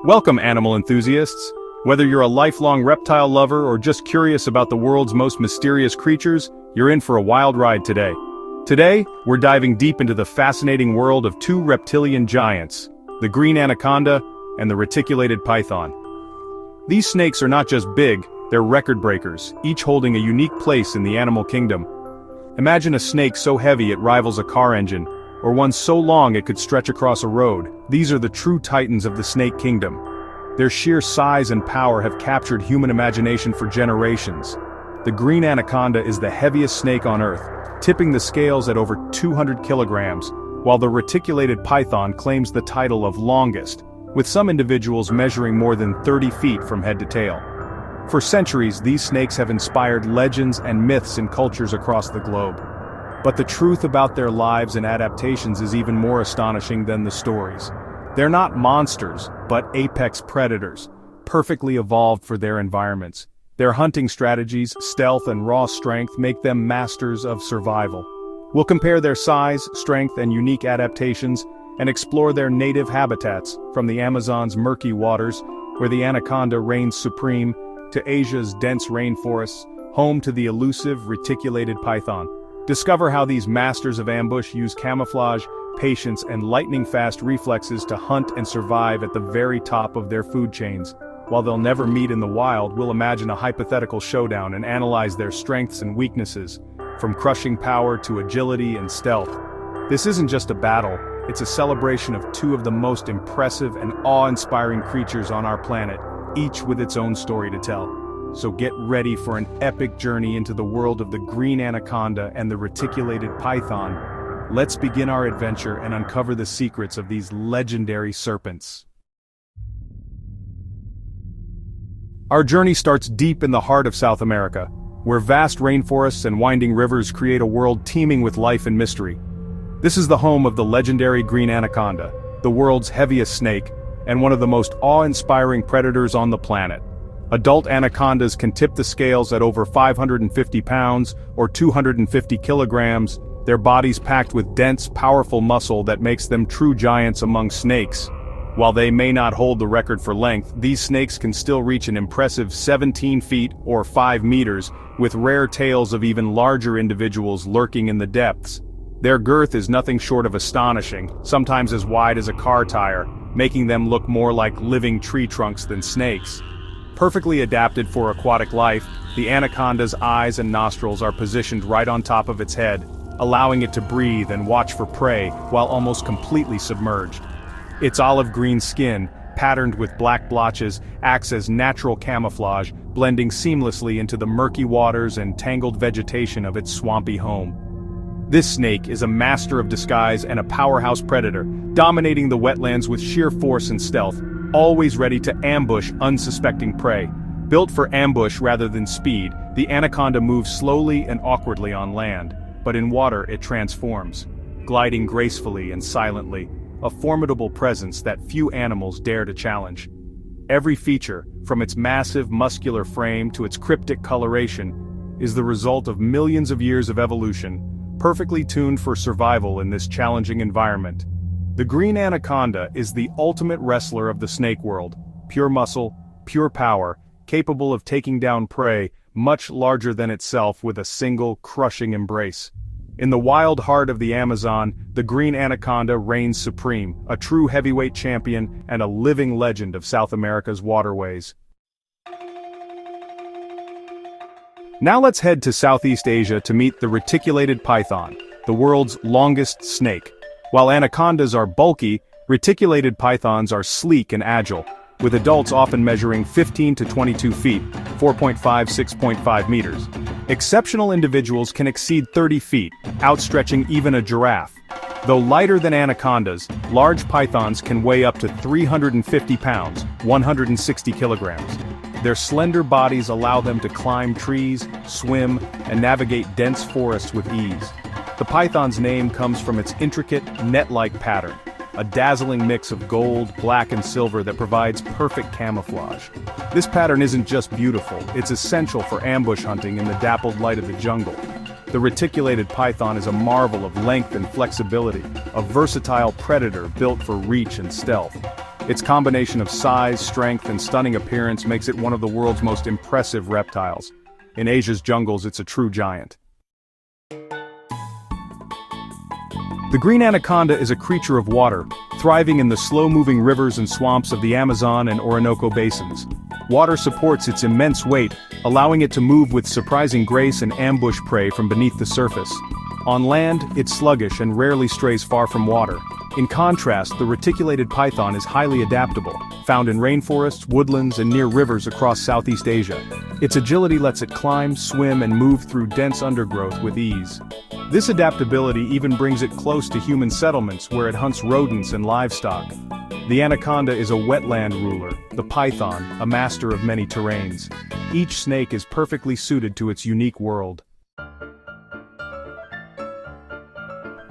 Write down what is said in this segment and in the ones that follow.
Welcome, animal enthusiasts. Whether you're a lifelong reptile lover or just curious about the world's most mysterious creatures, you're in for a wild ride today. Today, we're diving deep into the fascinating world of two reptilian giants, the Green Anaconda and the Reticulated Python. These snakes are not just big, they're record breakers, each holding a unique place in the animal kingdom. Imagine a snake so heavy it rivals a car engine, or one so long it could stretch across a road. These are the true titans of the snake kingdom. Their sheer size and power have captured human imagination for generations. The Green Anaconda is the heaviest snake on Earth, tipping the scales at over 200 kilograms, while the Reticulated Python claims the title of longest, with some individuals measuring more than 30 feet from head to tail. For centuries, these snakes have inspired legends and myths in cultures across the globe. But the truth about their lives and adaptations is even more astonishing than the stories. They're not monsters, but apex predators, perfectly evolved for their environments. Their hunting strategies, stealth and raw strength make them masters of survival. We'll compare their size, strength and unique adaptations, and explore their native habitats, from the Amazon's murky waters, where the anaconda reigns supreme, to Asia's dense rainforests, home to the elusive reticulated python. Discover how these masters of ambush use camouflage, patience and lightning-fast reflexes to hunt and survive at the very top of their food chains. While they'll never meet in the wild, we'll imagine a hypothetical showdown and analyze their strengths and weaknesses, from crushing power to agility and stealth. This isn't just a battle, it's a celebration of two of the most impressive and awe-inspiring creatures on our planet, each with its own story to tell. So get ready for an epic journey into the world of the Green Anaconda and the Reticulated Python. Let's begin our adventure and uncover the secrets of these legendary serpents. Our journey starts deep in the heart of South America, where vast rainforests and winding rivers create a world teeming with life and mystery. This is the home of the legendary Green Anaconda, the world's heaviest snake, and one of the most awe-inspiring predators on the planet. Adult anacondas can tip the scales at over 550 pounds, or 250 kilograms, their bodies packed with dense, powerful muscle that makes them true giants among snakes. While they may not hold the record for length, these snakes can still reach an impressive 17 feet, or 5 meters, with rare tales of even larger individuals lurking in the depths. Their girth is nothing short of astonishing, sometimes as wide as a car tire, making them look more like living tree trunks than snakes. Perfectly adapted for aquatic life, the anaconda's eyes and nostrils are positioned right on top of its head, allowing it to breathe and watch for prey while almost completely submerged. Its olive green skin, patterned with black blotches, acts as natural camouflage, blending seamlessly into the murky waters and tangled vegetation of its swampy home. This snake is a master of disguise and a powerhouse predator, dominating the wetlands with sheer force and stealth, always ready to ambush unsuspecting prey. Built for ambush rather than speed, the anaconda moves slowly and awkwardly on land, but in water it transforms, gliding gracefully and silently, a formidable presence that few animals dare to challenge. Every feature, from its massive muscular frame to its cryptic coloration, is the result of millions of years of evolution, perfectly tuned for survival in this challenging environment. The Green Anaconda is the ultimate wrestler of the snake world, pure muscle, pure power, capable of taking down prey much larger than itself with a single crushing embrace. In the wild heart of the Amazon, the Green Anaconda reigns supreme, a true heavyweight champion and a living legend of South America's waterways. Now let's head to Southeast Asia to meet the Reticulated Python, the world's longest snake. While anacondas are bulky, reticulated pythons are sleek and agile, with adults often measuring 15 to 22 feet, 4.5–6.5 meters. Exceptional individuals can exceed 30 feet, outstretching even a giraffe. Though lighter than anacondas, large pythons can weigh up to 350 pounds, 160 kilograms. Their slender bodies allow them to climb trees, swim, and navigate dense forests with ease. The python's name comes from its intricate, net-like pattern, a dazzling mix of gold, black and silver that provides perfect camouflage. This pattern isn't just beautiful, it's essential for ambush hunting in the dappled light of the jungle. The reticulated python is a marvel of length and flexibility, a versatile predator built for reach and stealth. Its combination of size, strength, and stunning appearance makes it one of the world's most impressive reptiles. In Asia's jungles, it's a true giant. The green anaconda is a creature of water, thriving in the slow-moving rivers and swamps of the Amazon and Orinoco basins. Water supports its immense weight, allowing it to move with surprising grace and ambush prey from beneath the surface. On land, it's sluggish and rarely strays far from water. In contrast, the reticulated python is highly adaptable, found in rainforests, woodlands, and near rivers across Southeast Asia. Its agility lets it climb, swim, and move through dense undergrowth with ease. This adaptability even brings it close to human settlements where it hunts rodents and livestock. The anaconda is a wetland ruler, the python, a master of many terrains. Each snake is perfectly suited to its unique world.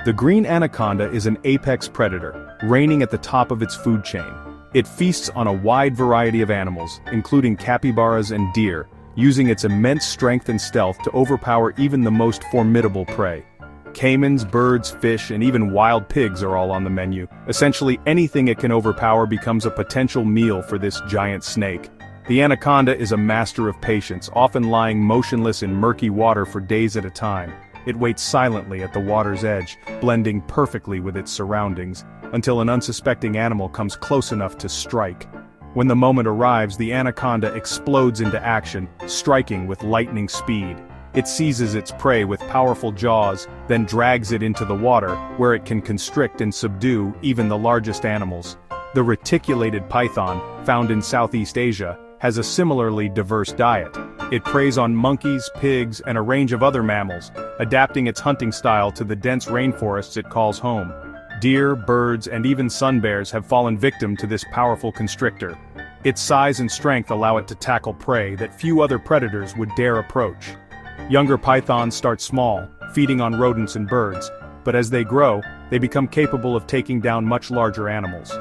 The green anaconda is an apex predator, reigning at the top of its food chain. It feasts on a wide variety of animals, including capybaras and deer, using its immense strength and stealth to overpower even the most formidable prey. Caimans, birds, fish, and even wild pigs are all on the menu. Essentially anything it can overpower becomes a potential meal for this giant snake. The anaconda is a master of patience, often lying motionless in murky water for days at a time. It waits silently at the water's edge, blending perfectly with its surroundings, until an unsuspecting animal comes close enough to strike. When the moment arrives, the anaconda explodes into action, striking with lightning speed. It seizes its prey with powerful jaws, then drags it into the water, where it can constrict and subdue even the largest animals. The reticulated python, found in Southeast Asia, has a similarly diverse diet. It preys on monkeys, pigs, and a range of other mammals, adapting its hunting style to the dense rainforests it calls home. Deer, birds, and even sun bears have fallen victim to this powerful constrictor. Its size and strength allow it to tackle prey that few other predators would dare approach. Younger pythons start small, feeding on rodents and birds, but as they grow, they become capable of taking down much larger animals.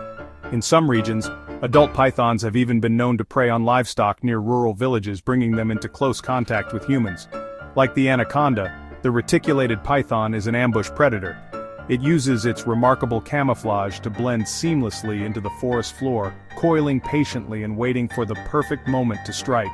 In some regions, adult pythons have even been known to prey on livestock near rural villages, bringing them into close contact with humans. Like the anaconda, the reticulated python is an ambush predator. It uses its remarkable camouflage to blend seamlessly into the forest floor, coiling patiently and waiting for the perfect moment to strike.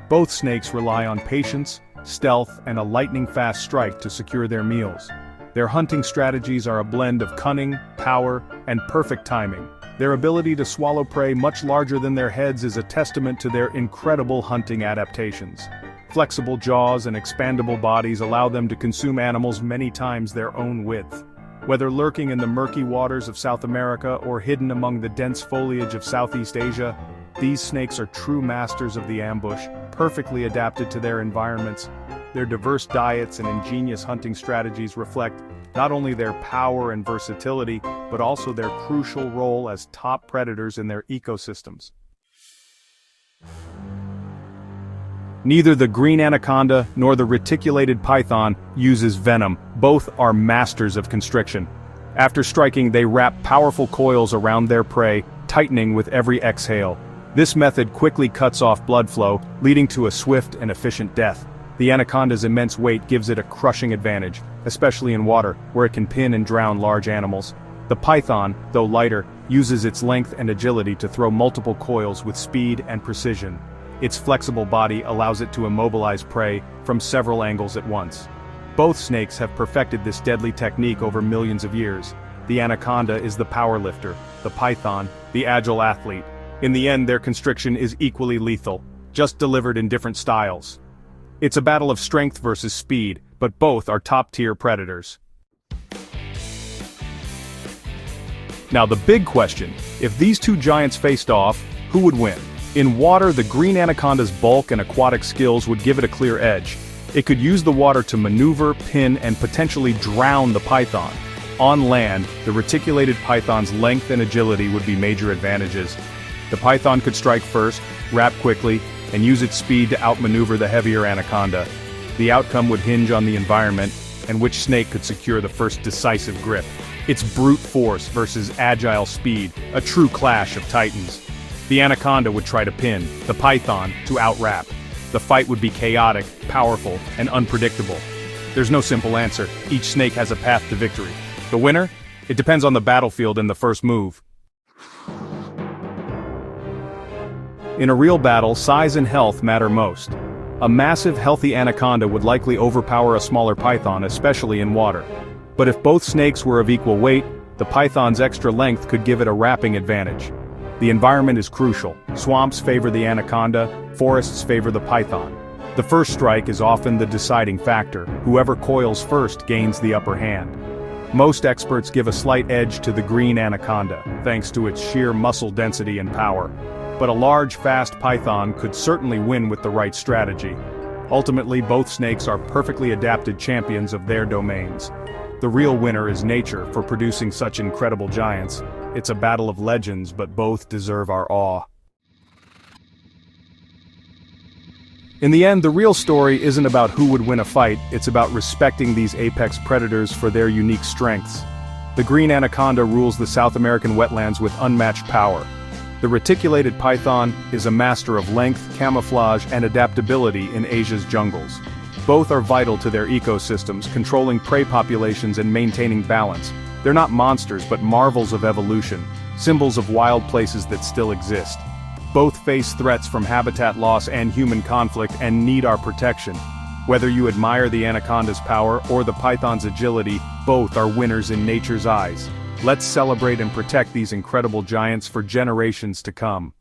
Both snakes rely on patience, stealth, and a lightning-fast strike to secure their meals. Their hunting strategies are a blend of cunning, power, and perfect timing. Their ability to swallow prey much larger than their heads is a testament to their incredible hunting adaptations. Flexible jaws and expandable bodies allow them to consume animals many times their own width. Whether lurking in the murky waters of South America or hidden among the dense foliage of Southeast Asia, these snakes are true masters of the ambush, perfectly adapted to their environments. Their diverse diets and ingenious hunting strategies reflect not only their power and versatility, but also their crucial role as top predators in their ecosystems. Neither the green anaconda nor the reticulated python uses venom. Both are masters of constriction. After striking, they wrap powerful coils around their prey, tightening with every exhale. This method quickly cuts off blood flow, leading to a swift and efficient death. The anaconda's immense weight gives it a crushing advantage, especially in water, where it can pin and drown large animals. The python, though lighter, uses its length and agility to throw multiple coils with speed and precision. Its flexible body allows it to immobilize prey from several angles at once. Both snakes have perfected this deadly technique over millions of years. The anaconda is the power lifter, the python, the agile athlete. In the end, their constriction is equally lethal, just delivered in different styles. It's a battle of strength versus speed, but both are top-tier predators. Now the big question, if these two giants faced off, who would win? In water, the green anaconda's bulk and aquatic skills would give it a clear edge. It could use the water to maneuver, pin, and potentially drown the python. On land, the reticulated python's length and agility would be major advantages. The python could strike first, wrap quickly, and use its speed to outmaneuver the heavier anaconda. The outcome would hinge on the environment and which snake could secure the first decisive grip. It's brute force versus agile speed, a true clash of titans. The anaconda would try to pin, the python to outwrap. The fight would be chaotic, powerful, and unpredictable. There's no simple answer. Each snake has a path to victory. The winner? It depends on the battlefield and the first move. In a real battle, size and health matter most. A massive, healthy anaconda would likely overpower a smaller python, especially in water. But if both snakes were of equal weight, the python's extra length could give it a wrapping advantage. The environment is crucial. Swamps favor the anaconda, forests favor the python. The first strike is often the deciding factor. Whoever coils first gains the upper hand. Most experts give a slight edge to the green anaconda, thanks to its sheer muscle density and power. But a large, fast python could certainly win with the right strategy. Ultimately, both snakes are perfectly adapted champions of their domains. The real winner is nature for producing such incredible giants. It's a battle of legends, but both deserve our awe. In the end, the real story isn't about who would win a fight, it's about respecting these apex predators for their unique strengths. The green anaconda rules the South American wetlands with unmatched power. The reticulated python is a master of length, camouflage, and adaptability in Asia's jungles. Both are vital to their ecosystems, controlling prey populations and maintaining balance. They're not monsters but marvels of evolution, symbols of wild places that still exist. Both face threats from habitat loss and human conflict and need our protection. Whether you admire the anaconda's power or the python's agility, both are winners in nature's eyes. Let's celebrate and protect these incredible giants for generations to come.